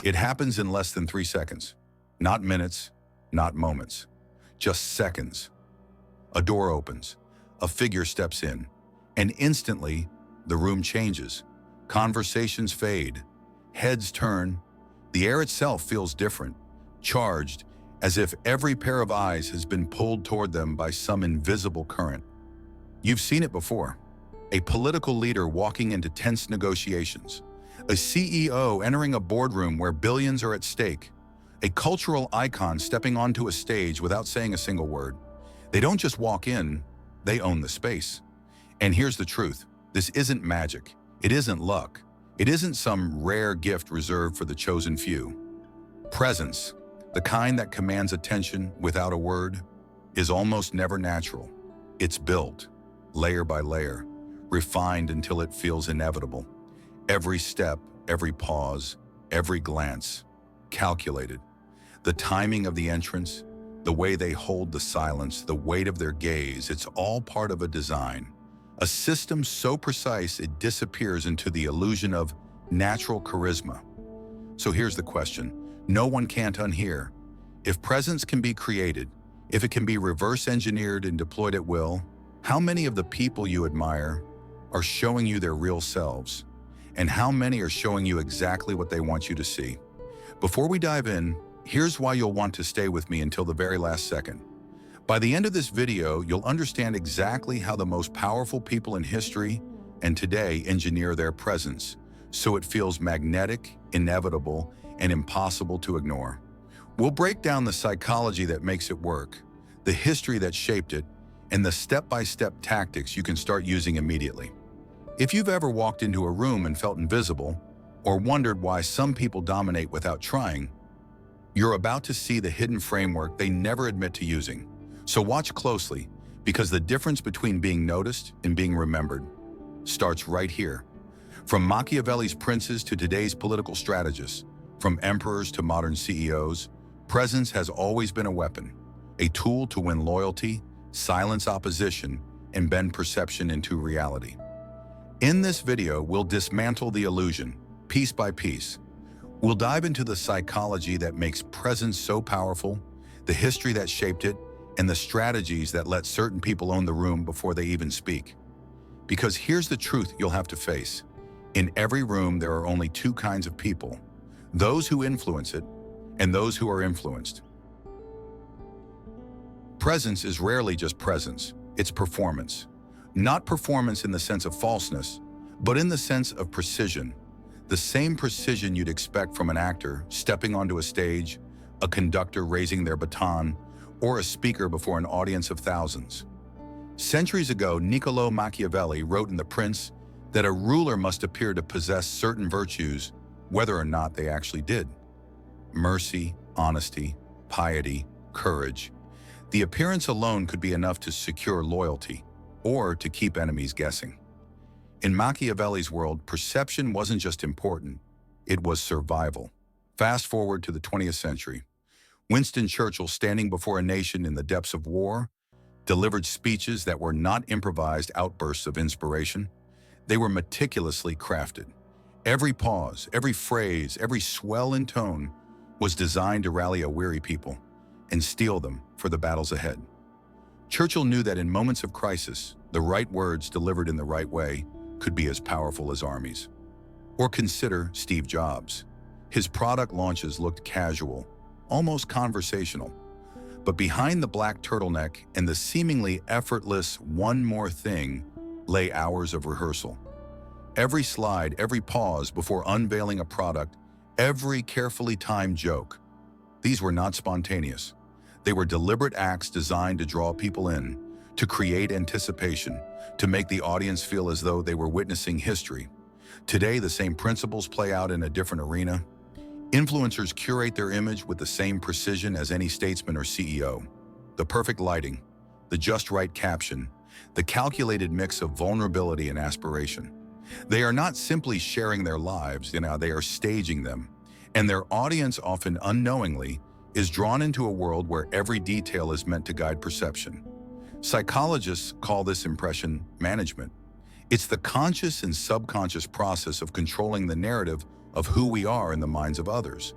It happens in less than 3 seconds. Not minutes, not moments. Just seconds. A door opens, a figure steps in, and instantly, the room changes. Conversations fade, heads turn. The air itself feels different, charged, as if every pair of eyes has been pulled toward them by some invisible current. You've seen it before. A political leader walking into tense negotiations. A CEO entering a boardroom where billions are at stake. A cultural icon stepping onto a stage without saying a single word. They don't just walk in, they own the space. And here's the truth. This isn't magic. It isn't luck. It isn't some rare gift reserved for the chosen few. Presence, the kind that commands attention without a word, is almost never natural. It's built, layer by layer, refined until it feels inevitable. Every step, every pause, every glance, calculated. The timing of the entrance, the way they hold the silence, the weight of their gaze, it's all part of a design. A system so precise it disappears into the illusion of natural charisma. So here's the question. No one can't unhear. If presence can be created, if it can be reverse engineered and deployed at will, how many of the people you admire are showing you their real selves? And how many are showing you exactly what they want you to see? Before we dive in, here's why you'll want to stay with me until the very last second. By the end of this video, you'll understand exactly how the most powerful people in history and today engineer their presence, so it feels magnetic, inevitable, and impossible to ignore. We'll break down the psychology that makes it work, the history that shaped it, and the step-by-step tactics you can start using immediately. If you've ever walked into a room and felt invisible, or wondered why some people dominate without trying, you're about to see the hidden framework they never admit to using. So watch closely, because the difference between being noticed and being remembered starts right here. From Machiavelli's princes to today's political strategists, from emperors to modern CEOs, presence has always been a weapon, a tool to win loyalty, silence opposition, and bend perception into reality. In this video, we'll dismantle the illusion, piece by piece. We'll dive into the psychology that makes presence so powerful, the history that shaped it, and the strategies that let certain people own the room before they even speak. Because here's the truth you'll have to face. In every room, there are only two kinds of people: those who influence it and those who are influenced. Presence is rarely just presence, it's performance. Not performance in the sense of falseness, but in the sense of precision. The same precision you'd expect from an actor stepping onto a stage, a conductor raising their baton, or a speaker before an audience of thousands. Centuries ago, Niccolò Machiavelli wrote in The Prince that a ruler must appear to possess certain virtues, whether or not they actually did. Mercy, honesty, piety, courage. The appearance alone could be enough to secure loyalty, or to keep enemies guessing. In Machiavelli's world, perception wasn't just important, it was survival. Fast forward to the 20th century. Winston Churchill, standing before a nation in the depths of war, delivered speeches that were not improvised outbursts of inspiration. They were meticulously crafted. Every pause, every phrase, every swell in tone was designed to rally a weary people and steel them for the battles ahead. Churchill knew that in moments of crisis, the right words delivered in the right way could be as powerful as armies. Or consider Steve Jobs. His product launches looked casual, almost conversational. But behind the black turtleneck and the seemingly effortless "one more thing" lay hours of rehearsal. Every slide, every pause before unveiling a product, every carefully timed joke. These were not spontaneous. They were deliberate acts designed to draw people in, to create anticipation, to make the audience feel as though they were witnessing history. Today, the same principles play out in a different arena. Influencers curate their image with the same precision as any statesman or CEO. The perfect lighting, the just right caption, the calculated mix of vulnerability and aspiration. They are not simply sharing their lives, they are staging them. And their audience, often unknowingly, is drawn into a world where every detail is meant to guide perception. Psychologists call this impression management. It's the conscious and subconscious process of controlling the narrative of who we are in the minds of others.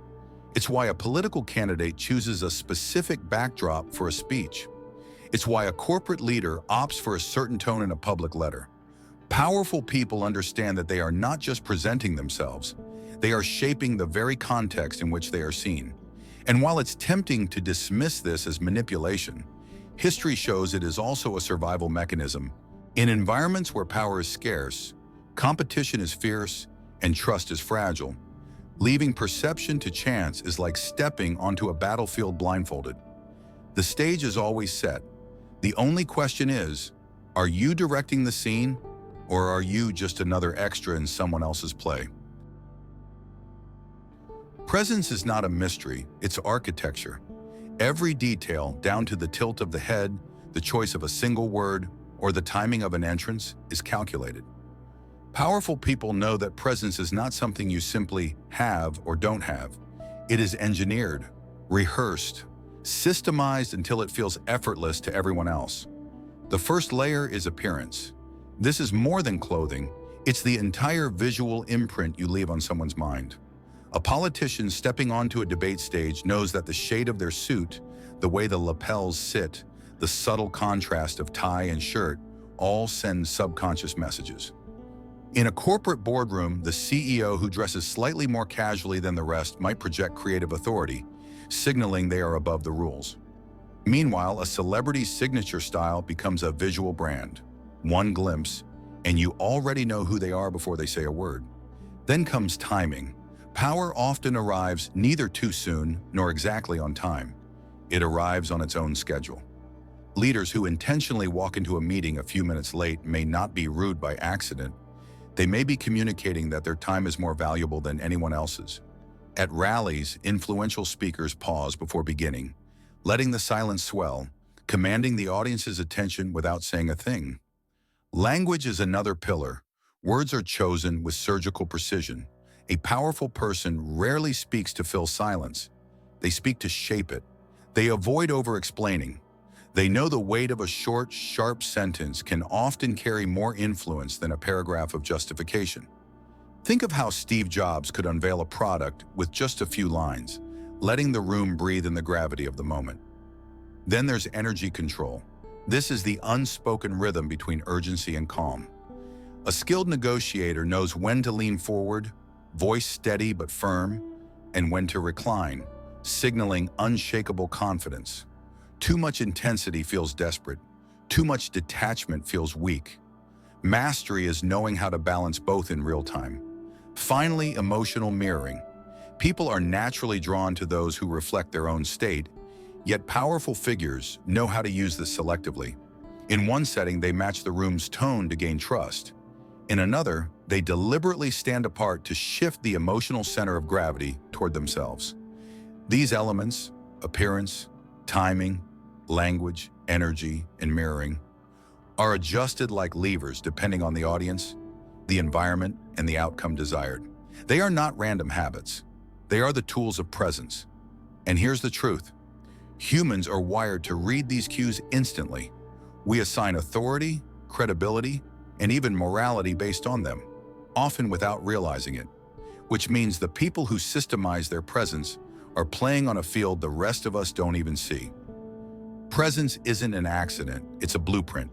It's why a political candidate chooses a specific backdrop for a speech. It's why a corporate leader opts for a certain tone in a public letter. Powerful people understand that they are not just presenting themselves, they are shaping the very context in which they are seen. And while it's tempting to dismiss this as manipulation, history shows it is also a survival mechanism. In environments where power is scarce, competition is fierce, and trust is fragile, leaving perception to chance is like stepping onto a battlefield blindfolded. The stage is always set. The only question is, are you directing the scene, or are you just another extra in someone else's play? Presence is not a mystery, it's architecture. Every detail, down to the tilt of the head, the choice of a single word, or the timing of an entrance, is calculated. Powerful people know that presence is not something you simply have or don't have. It is engineered, rehearsed, systemized until it feels effortless to everyone else. The first layer is appearance. This is more than clothing, it's the entire visual imprint you leave on someone's mind. A politician stepping onto a debate stage knows that the shade of their suit, the way the lapels sit, the subtle contrast of tie and shirt, all send subconscious messages. In a corporate boardroom, the CEO who dresses slightly more casually than the rest might project creative authority, signaling they are above the rules. Meanwhile, a celebrity's signature style becomes a visual brand. One glimpse, and you already know who they are before they say a word. Then comes timing. Power often arrives neither too soon nor exactly on time. It arrives on its own schedule. Leaders who intentionally walk into a meeting a few minutes late may not be rude by accident. They may be communicating that their time is more valuable than anyone else's. At rallies, influential speakers pause before beginning, letting the silence swell, commanding the audience's attention without saying a thing. Language is another pillar. Words are chosen with surgical precision. A powerful person rarely speaks to fill silence. They speak to shape it. They avoid over-explaining. They know the weight of a short, sharp sentence can often carry more influence than a paragraph of justification. Think of how Steve Jobs could unveil a product with just a few lines, letting the room breathe in the gravity of the moment. Then there's energy control. This is the unspoken rhythm between urgency and calm. A skilled negotiator knows when to lean forward, voice steady but firm, and when to recline, signaling unshakable confidence. Too much intensity feels desperate. Too much detachment feels weak. Mastery is knowing how to balance both in real time. Finally, emotional mirroring. People are naturally drawn to those who reflect their own state, yet powerful figures know how to use this selectively. In one setting, they match the room's tone to gain trust. In another, they deliberately stand apart to shift the emotional center of gravity toward themselves. These elements, appearance, timing, language, energy, and mirroring, are adjusted like levers depending on the audience, the environment, and the outcome desired. They are not random habits. They are the tools of presence. And here's the truth. Humans are wired to read these cues instantly. We assign authority, credibility, and even morality based on them, often without realizing it, which means the people who systemize their presence are playing on a field the rest of us don't even see. Presence isn't an accident, it's a blueprint.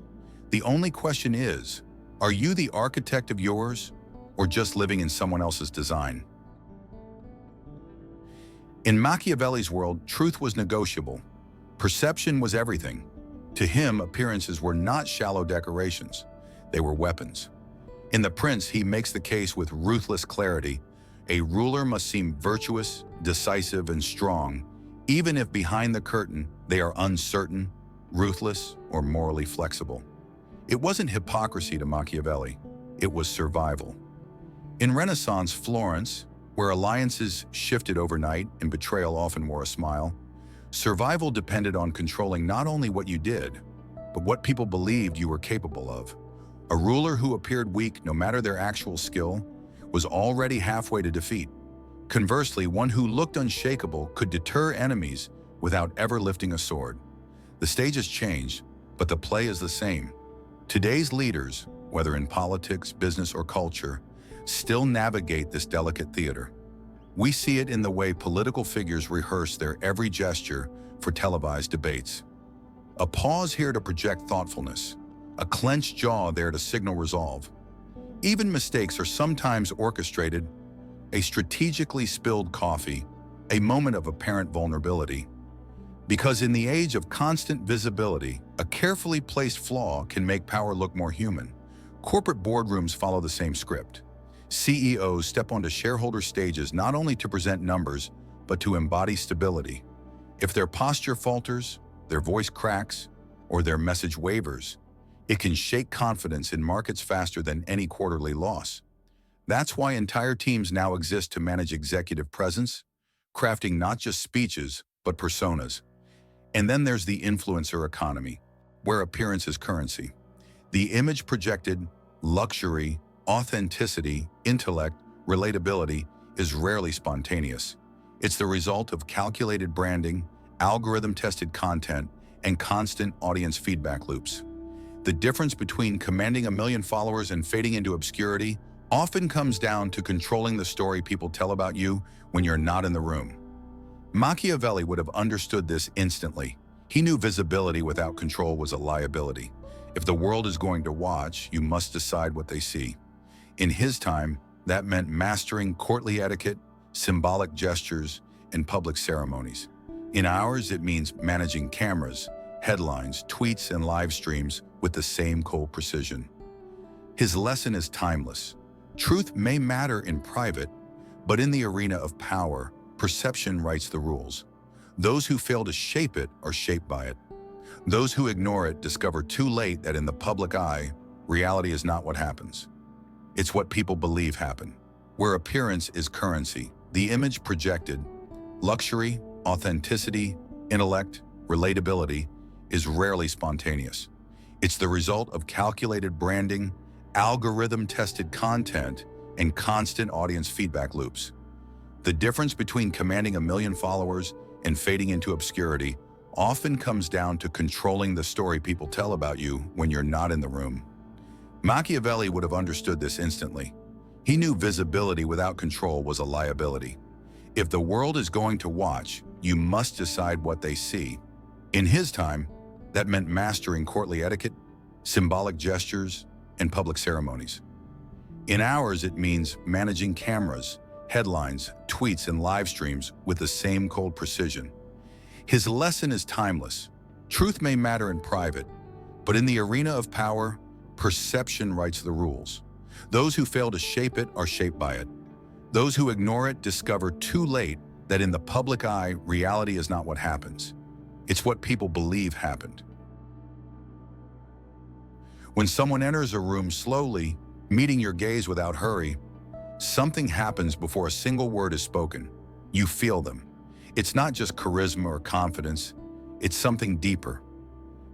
The only question is, are you the architect of yours, or just living in someone else's design? In Machiavelli's world, truth was negotiable. Perception was everything. To him, appearances were not shallow decorations. They were weapons. In The Prince, he makes the case with ruthless clarity. A ruler must seem virtuous, decisive, and strong, even if behind the curtain they are uncertain, ruthless, or morally flexible. It wasn't hypocrisy to Machiavelli, it was survival. In Renaissance Florence, where alliances shifted overnight and betrayal often wore a smile, survival depended on controlling not only what you did, but what people believed you were capable of. A ruler who appeared weak, no matter their actual skill, was already halfway to defeat. Conversely, one who looked unshakable could deter enemies without ever lifting a sword. The stage has changed, but the play is the same. Today's leaders, whether in politics, business, or culture, still navigate this delicate theater. We see it in the way political figures rehearse their every gesture for televised debates. A pause here to project thoughtfulness, a clenched jaw there to signal resolve. Even mistakes are sometimes orchestrated, a strategically spilled coffee, a moment of apparent vulnerability. Because in the age of constant visibility, a carefully placed flaw can make power look more human. Corporate boardrooms follow the same script. CEOs step onto shareholder stages not only to present numbers, but to embody stability. If their posture falters, their voice cracks, or their message wavers, it can shake confidence in markets faster than any quarterly loss. That's why entire teams now exist to manage executive presence, crafting not just speeches, but personas. And then there's the influencer economy, where appearance is currency. The image projected, luxury, authenticity, intellect, relatability is rarely spontaneous. It's the result of calculated branding, algorithm-tested content, and constant audience feedback loops. The difference between commanding 1 million followers and fading into obscurity often comes down to controlling the story people tell about you when you're not in the room. Machiavelli would have understood this instantly. He knew visibility without control was a liability. If the world is going to watch, you must decide what they see. In his time, that meant mastering courtly etiquette, symbolic gestures, and public ceremonies. In ours, it means managing cameras, headlines, tweets, and live streams with the same cold precision. His lesson is timeless. Truth may matter in private, but in the arena of power, perception writes the rules. Those who fail to shape it are shaped by it. Those who ignore it discover too late that in the public eye, reality is not what happens. It's what people believe happened. Where appearance is currency, the image projected, luxury, authenticity, intellect, relatability, is rarely spontaneous. It's the result of calculated branding, algorithm-tested content, and constant audience feedback loops. The difference between commanding 1 million followers and fading into obscurity often comes down to controlling the story people tell about you when you're not in the room. Machiavelli would have understood this instantly. He knew visibility without control was a liability. If the world is going to watch, you must decide what they see. In his time, that meant mastering courtly etiquette, symbolic gestures, and public ceremonies. In ours, it means managing cameras, headlines, tweets, and live streams with the same cold precision. His lesson is timeless. Truth may matter in private, but in the arena of power, perception writes the rules. Those who fail to shape it are shaped by it. Those who ignore it discover too late that in the public eye, reality is not what happens. It's what people believe happened. When someone enters a room slowly, meeting your gaze without hurry, something happens before a single word is spoken. You feel them. It's not just charisma or confidence, it's something deeper.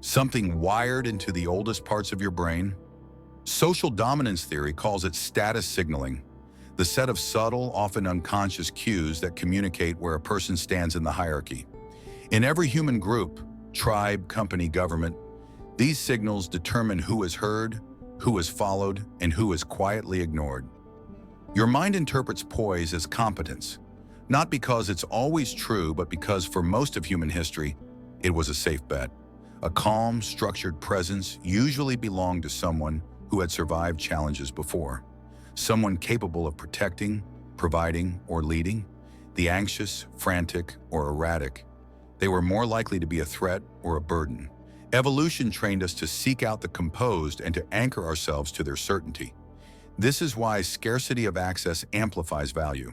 Something wired into the oldest parts of your brain. Social dominance theory calls it status signaling, the set of subtle, often unconscious cues that communicate where a person stands in the hierarchy. In every human group, tribe, company, government, these signals determine who is heard, who is followed, and who is quietly ignored. Your mind interprets poise as competence, not because it's always true, but because for most of human history, it was a safe bet. A calm, structured presence usually belonged to someone who had survived challenges before, someone capable of protecting, providing, or leading. The anxious, frantic, or erratic, they were more likely to be a threat or a burden. Evolution trained us to seek out the composed and to anchor ourselves to their certainty. This is why scarcity of access amplifies value.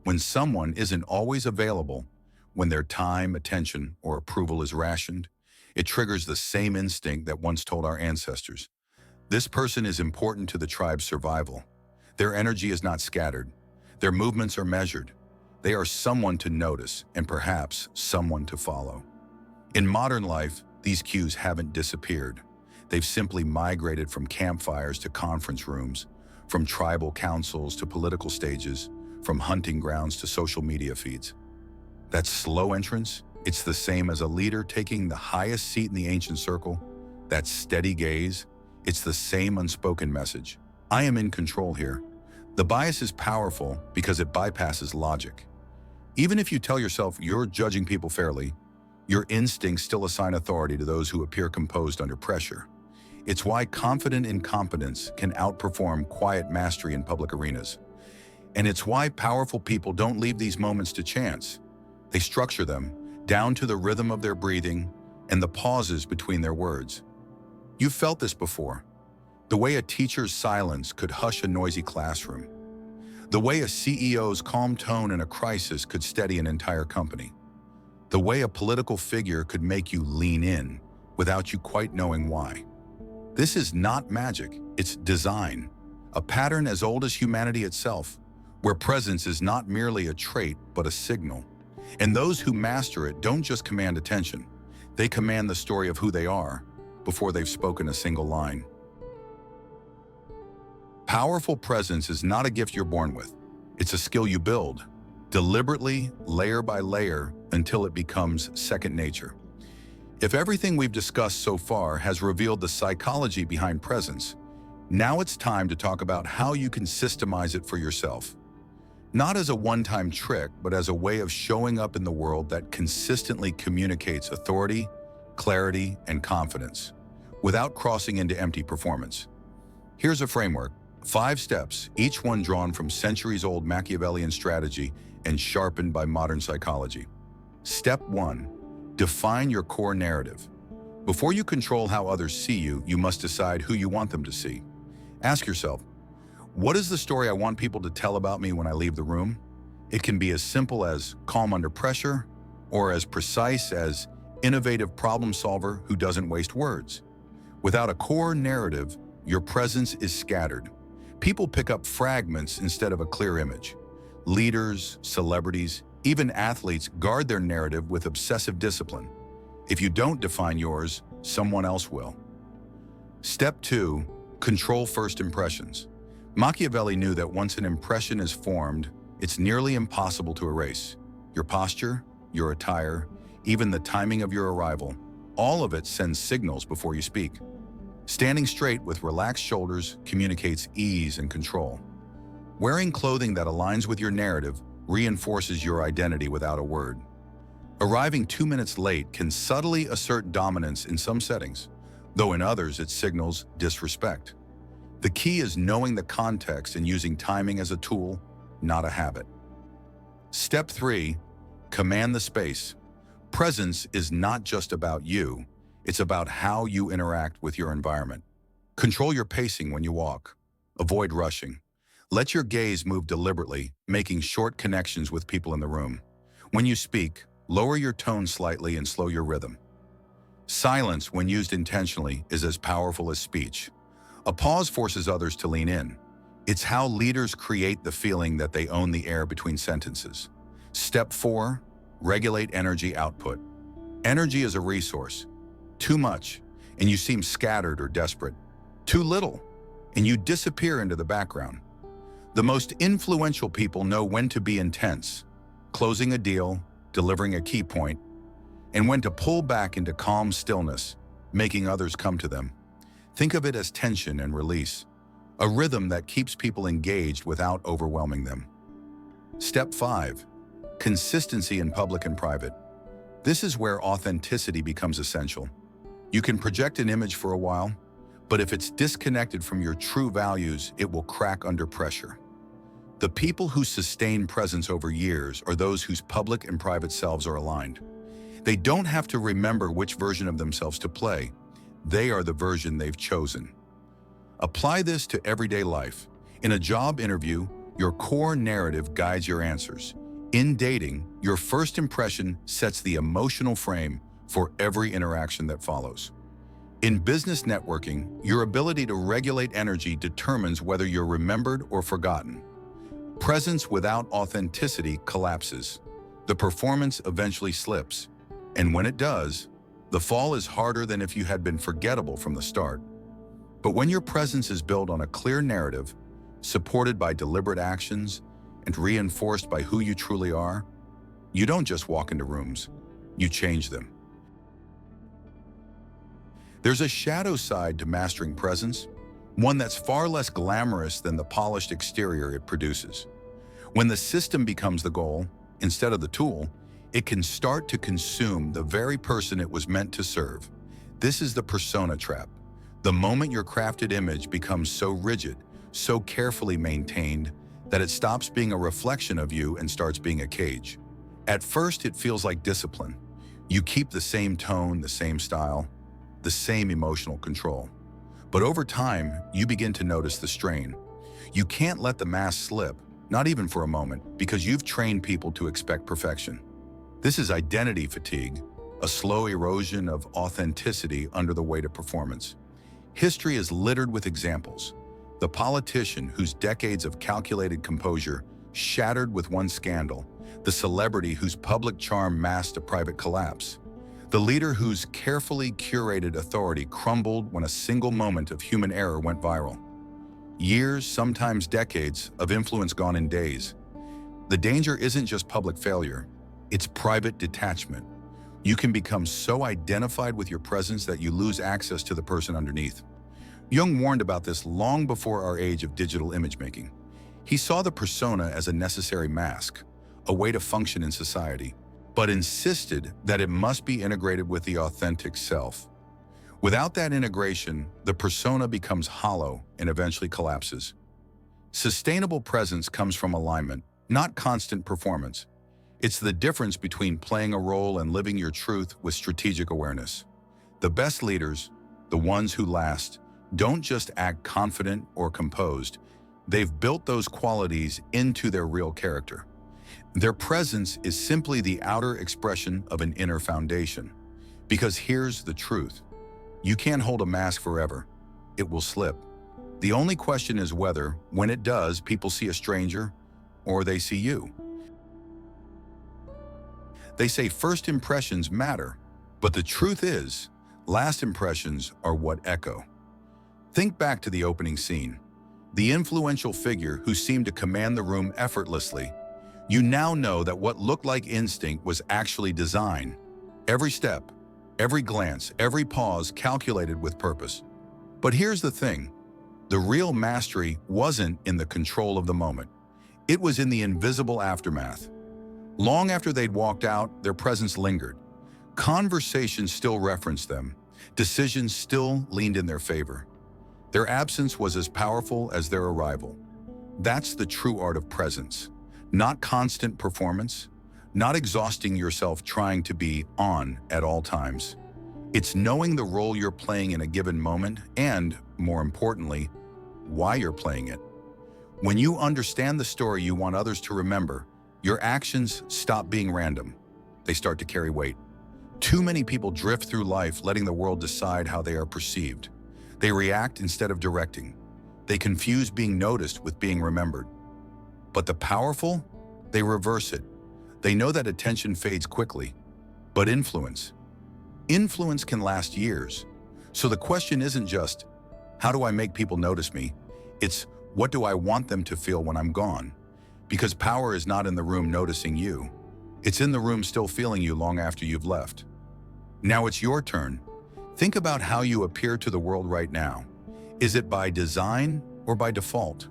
When someone isn't always available, when their time, attention, or approval is rationed, it triggers the same instinct that once told our ancestors. This person is important to the tribe's survival. Their energy is not scattered. Their movements are measured. They are someone to notice and perhaps someone to follow. In modern life, these cues haven't disappeared. They've simply migrated from campfires to conference rooms, from tribal councils to political stages, from hunting grounds to social media feeds. That slow entrance, it's the same as a leader taking the highest seat in the ancient circle. That steady gaze, it's the same unspoken message. I am in control here. The bias is powerful because it bypasses logic. Even if you tell yourself you're judging people fairly, your instincts still assign authority to those who appear composed under pressure. It's why confident incompetence can outperform quiet mastery in public arenas. And it's why powerful people don't leave these moments to chance. They structure them down to the rhythm of their breathing and the pauses between their words. You've felt this before. The way a teacher's silence could hush a noisy classroom. The way a CEO's calm tone in a crisis could steady an entire company. The way a political figure could make you lean in without you quite knowing why. This is not magic, it's design, a pattern as old as humanity itself, where presence is not merely a trait but a signal. And those who master it don't just command attention, they command the story of who they are before they've spoken a single line. Powerful presence is not a gift you're born with. It's a skill you build, deliberately, layer by layer, until it becomes second nature. If everything we've discussed so far has revealed the psychology behind presence, now it's time to talk about how you can systemize it for yourself. Not as a one-time trick, but as a way of showing up in the world that consistently communicates authority, clarity, and confidence, without crossing into empty performance. Here's a framework, 5 steps, each one drawn from centuries-old Machiavellian strategy and sharpened by modern psychology. Step 1. Define your core narrative. Before you control how others see you, you must decide who you want them to see. Ask yourself, what is the story I want people to tell about me when I leave the room? It can be as simple as calm under pressure, or as precise as innovative problem solver who doesn't waste words. Without a core narrative, your presence is scattered. People pick up fragments instead of a clear image. Leaders, celebrities, even athletes guard their narrative with obsessive discipline. If you don't define yours, someone else will. Step 2. Control first impressions. Machiavelli knew that once an impression is formed, it's nearly impossible to erase. Your posture, your attire, even the timing of your arrival, all of it sends signals before you speak. Standing straight with relaxed shoulders communicates ease and control. Wearing clothing that aligns with your narrative reinforces your identity without a word. Arriving 2 minutes late can subtly assert dominance in some settings, though in others it signals disrespect. The key is knowing the context and using timing as a tool, not a habit. Step 3. Command the space. Presence is not just about you, it's about how you interact with your environment. Control your pacing when you walk. Avoid rushing. Let your gaze move deliberately, making short connections with people in the room. When you speak, lower your tone slightly and slow your rhythm. Silence, when used intentionally, is as powerful as speech. A pause forces others to lean in. It's how leaders create the feeling that they own the air between sentences. Step 4. Regulate energy output. Energy is a resource. Too much, and you seem scattered or desperate. Too little, and you disappear into the background. The most influential people know when to be intense, closing a deal, delivering a key point, and when to pull back into calm stillness, making others come to them. Think of it as tension and release, a rhythm that keeps people engaged without overwhelming them. Step 5. Consistency in public and private. This is where authenticity becomes essential. You can project an image for a while, but if it's disconnected from your true values, it will crack under pressure. The people who sustain presence over years are those whose public and private selves are aligned. They don't have to remember which version of themselves to play. They are the version they've chosen. Apply this to everyday life. In a job interview, your core narrative guides your answers. In dating, your first impression sets the emotional frame for every interaction that follows. In business networking, your ability to regulate energy determines whether you're remembered or forgotten. Presence without authenticity collapses. The performance eventually slips. And when it does, the fall is harder than if you had been forgettable from the start. But when your presence is built on a clear narrative, supported by deliberate actions, and reinforced by who you truly are, you don't just walk into rooms, you change them. There's a shadow side to mastering presence. one that's far less glamorous than the polished exterior it produces. When the system becomes the goal, instead of the tool, it can start to consume the very person it was meant to serve. This is the persona trap. The moment your crafted image becomes so rigid, so carefully maintained, that it stops being a reflection of you and starts being a cage. At first, it feels like discipline. You keep the same tone, the same style, the same emotional control. But over time, you begin to notice the strain. You can't let the mask slip, not even for a moment, because you've trained people to expect perfection. This is identity fatigue, a slow erosion of authenticity under the weight of performance. History is littered with examples. The politician whose decades of calculated composure shattered with one scandal, the celebrity whose public charm masked a private collapse, the leader whose carefully curated authority crumbled when a single moment of human error went viral. Years, sometimes decades, of influence gone in days. The danger isn't just public failure, it's private detachment. You can become so identified with your presence that you lose access to the person underneath. Jung warned about this long before our age of digital image making. He saw the persona as a necessary mask, a way to function in society, but insisted that it must be integrated with the authentic self. Without that integration, the persona becomes hollow and eventually collapses. Sustainable presence comes from alignment, not constant performance. It's the difference between playing a role and living your truth with strategic awareness. The best leaders, the ones who last, don't just act confident or composed. They've built those qualities into their real character. Their presence is simply the outer expression of an inner foundation. Because here's the truth. You can't hold a mask forever. It will slip. The only question is whether, when it does, people see a stranger or they see you. They say first impressions matter, but the truth is, last impressions are what echo. Think back to the opening scene. The influential figure who seemed to command the room effortlessly. You now know that what looked like instinct was actually design. Every step, every glance, every pause calculated with purpose. But here's the thing. The real mastery wasn't in the control of the moment. It was in the invisible aftermath. Long after they'd walked out, their presence lingered. Conversations still referenced them. Decisions still leaned in their favor. Their absence was as powerful as their arrival. That's the true art of presence. Not constant performance, not exhausting yourself trying to be on at all times. It's knowing the role you're playing in a given moment and, more importantly, why you're playing it. When you understand the story you want others to remember, your actions stop being random. They start to carry weight. Too many people drift through life letting the world decide how they are perceived. They react instead of directing. They confuse being noticed with being remembered. But the powerful, they reverse it. They know that attention fades quickly, but influence can last years. So the question isn't just, how do I make people notice me? It's, what do I want them to feel when I'm gone? Because power is not in the room noticing you. It's in the room still feeling you long after you've left. Now it's your turn. Think about how you appear to the world right now. Is it by design or by default?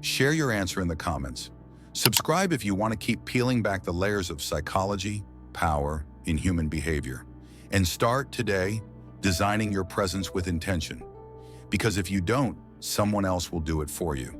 Share your answer in the comments. Subscribe if you want to keep peeling back the layers of psychology, power, and human behavior. And start today designing your presence with intention. Because if you don't, someone else will do it for you.